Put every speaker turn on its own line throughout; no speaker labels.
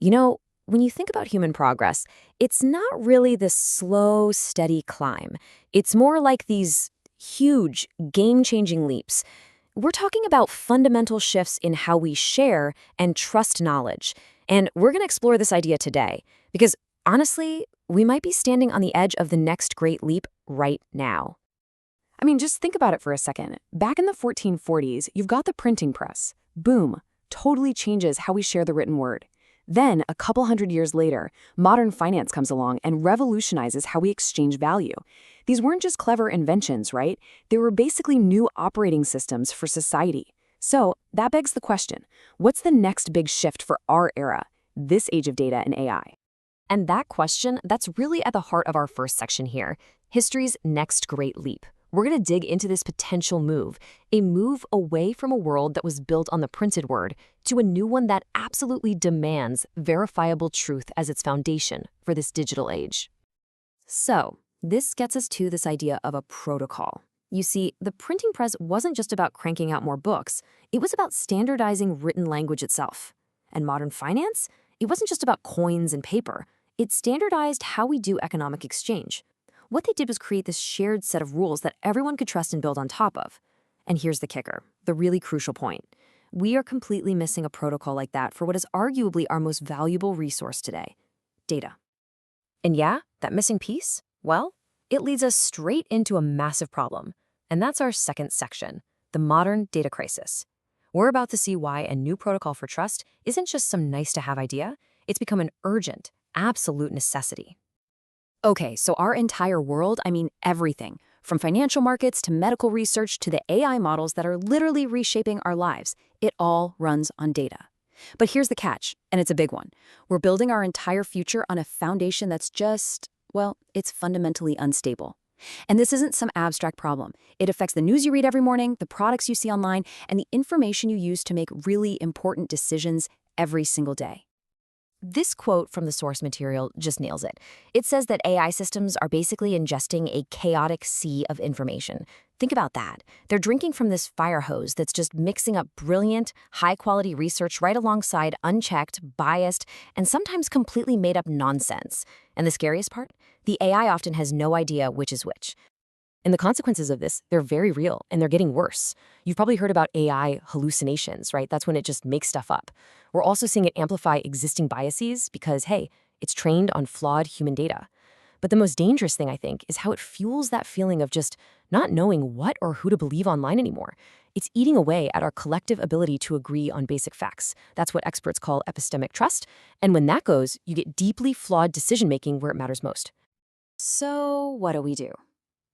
You know, when you think about human progress, it's not really this slow, steady climb. It's more like these huge, game-changing leaps. We're talking about fundamental shifts in how we share and trust knowledge. And we're going to explore this idea today because, honestly, we might be standing on the edge of the next great leap right now.
I mean, just think about it for a second. Back in the 1440s, you've got the printing press. Boom, totally changes how we share the written word. Then, a couple hundred years later, modern finance comes along and revolutionizes how we exchange value. These weren't just clever inventions, right? They were basically new operating systems for society. So, that begs the question, what's the next big shift for our era, this age of data and AI?
And that question, that's really at the heart of our first section here, history's next great leap. We're going to dig into this potential move, a move away from a world that was built on the printed word to a new one that absolutely demands verifiable truth as its foundation for this digital age. So, this gets us to this idea of a protocol. You see, the printing press wasn't just about cranking out more books, it was about standardizing written language itself. And modern finance? It wasn't just about coins and paper. It standardized how we do economic exchange. What they did was create this shared set of rules that everyone could trust and build on top of. And here's the kicker, the really crucial point. We are completely missing a protocol like that for what is arguably our most valuable resource today, data. And yeah, that missing piece, well, it leads us straight into a massive problem. And that's our second section, the modern data crisis. We're about to see why a new protocol for trust isn't just some nice-to-have idea, it's become an urgent, absolute necessity.
Okay, so our entire world, I mean everything, from financial markets to medical research to the AI models that are literally reshaping our lives, it all runs on data. But here's the catch, and it's a big one. We're building our entire future on a foundation that's just, well, it's fundamentally unstable. And this isn't some abstract problem. It affects the news you read every morning, the products you see online, and the information you use to make really important decisions every single day.
This quote from the source material just nails it. It says that AI systems are basically ingesting a chaotic sea of information. Think about that. They're drinking from this fire hose that's just mixing up brilliant, high-quality research right alongside unchecked, biased, and sometimes completely made-up nonsense. And the scariest part? The AI often has no idea which is which. And the consequences of this, they're very real, and they're getting worse. You've probably heard about AI hallucinations, right? That's when it just makes stuff up. We're also seeing it amplify existing biases because, hey, it's trained on flawed human data. But the most dangerous thing, I think, is how it fuels that feeling of just not knowing what or who to believe online anymore. It's eating away at our collective ability to agree on basic facts. That's what experts call epistemic trust. And when that goes, you get deeply flawed decision-making where it matters most.
So what do?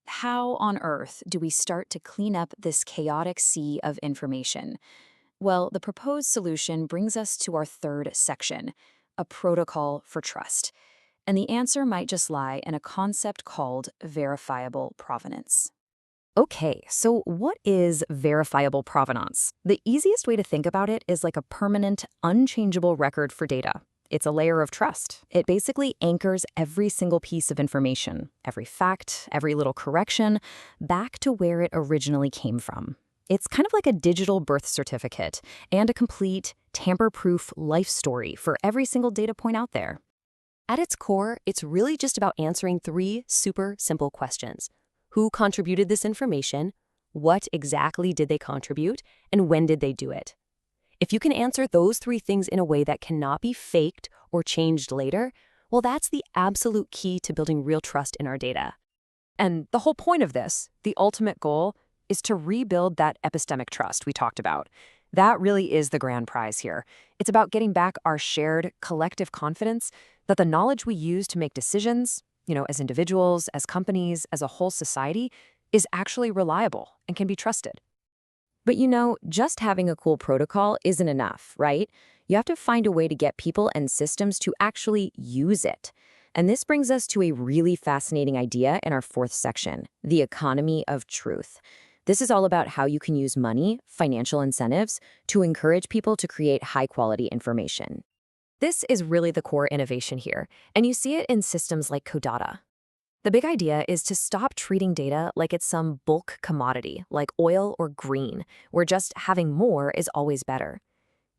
How on earth do we start to clean up this chaotic sea of information? Well, the proposed solution brings us to our third section, a protocol for trust. And the answer might just lie in a concept called verifiable provenance.
Okay, so what is verifiable provenance? The easiest way to think about it is like a permanent, unchangeable record for data. It's a layer of trust. It basically anchors every single piece of information, every fact, every little correction, back to where it originally came from. It's kind of like a digital birth certificate and a complete, tamper-proof life story for every single data point out there. At its core, it's really just about answering three super simple questions. Who contributed this information? What exactly did they contribute? And when did they do it? If you can answer those three things in a way that cannot be faked or changed later, well, that's the absolute key to building real trust in our data. And the whole point of this, the ultimate goal, is to rebuild that epistemic trust we talked about. That really is the grand prize here. It's about getting back our shared collective confidence that the knowledge we use to make decisions, as individuals, as companies, as a whole society, is actually reliable and can be trusted. But just having a cool protocol isn't enough, right? You have to find a way to get people and systems to actually use it. And this brings us to a really fascinating idea in our fourth section, the economy of truth. This is all about how you can use money, financial incentives, to encourage people to create high-quality information. This is really the core innovation here, and you see it in systems like Codata. The big idea is to stop treating data like it's some bulk commodity, like oil or green, where just having more is always better.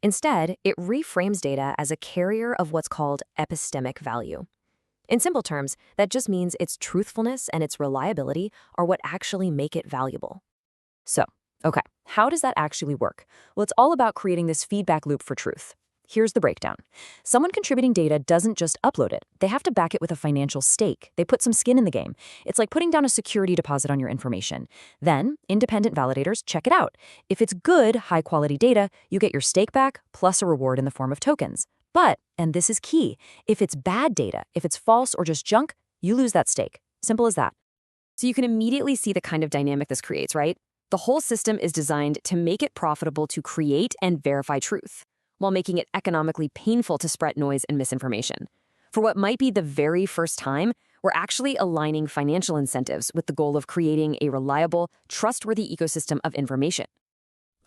Instead, it reframes data as a carrier of what's called epistemic value. In simple terms, that just means its truthfulness and its reliability are what actually make it valuable. So, okay, how does that actually work? Well, it's all about creating this feedback loop for truth. Here's the breakdown. Someone contributing data doesn't just upload it. They have to back it with a financial stake. They put some skin in the game. It's like putting down a security deposit on your information. Then, independent validators check it out. If it's good, high-quality data, you get your stake back plus a reward in the form of tokens. But, and this is key, if it's bad data, if it's false or just junk, you lose that stake. Simple as that. So you can immediately see the kind of dynamic this creates, right? The whole system is designed to make it profitable to create and verify truth, while making it economically painful to spread noise and misinformation. For what might be the very first time, we're actually aligning financial incentives with the goal of creating a reliable, trustworthy ecosystem of information.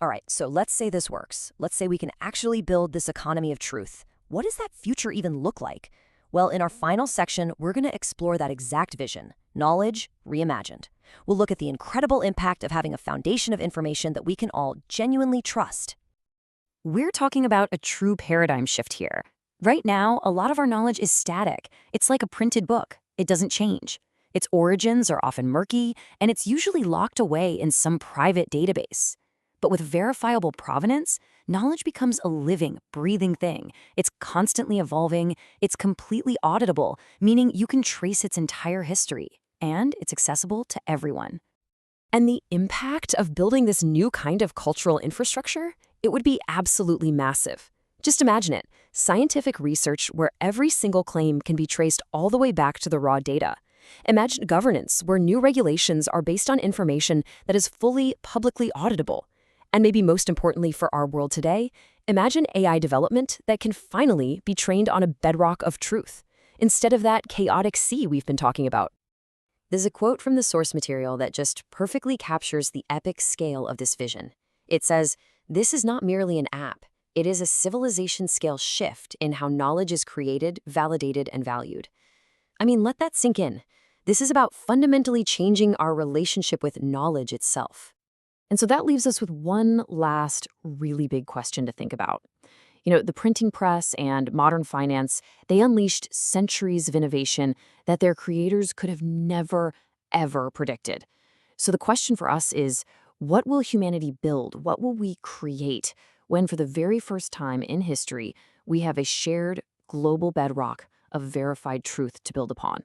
All right, so let's say this works. Let's say we can actually build this economy of truth. What does that future even look like? Well, in our final section, we're going to explore that exact vision, knowledge reimagined. We'll look at the incredible impact of having a foundation of information that we can all genuinely trust.
We're talking about a true paradigm shift here. Right now, a lot of our knowledge is static. It's like a printed book. It doesn't change. Its origins are often murky, and it's usually locked away in some private database. But with verifiable provenance, knowledge becomes a living, breathing thing. It's constantly evolving, it's completely auditable, meaning you can trace its entire history, and it's accessible to everyone. And the impact of building this new kind of cultural infrastructure? It would be absolutely massive. Just imagine it, scientific research where every single claim can be traced all the way back to the raw data. Imagine governance where new regulations are based on information that is fully publicly auditable. And maybe most importantly for our world today, imagine AI development that can finally be trained on a bedrock of truth, instead of that chaotic sea we've been talking about. There's a quote from the source material that just perfectly captures the epic scale of this vision. It says, "This is not merely an app. It is a civilization-scale shift in how knowledge is created, validated, and valued." I mean, let that sink in. This is about fundamentally changing our relationship with knowledge itself. And so that leaves us with one last really big question to think about. The printing press and modern finance, they unleashed centuries of innovation that their creators could have never, ever predicted. So the question for us is, what will humanity build? What will we create when, for the very first time in history, we have a shared global bedrock of verified truth to build upon?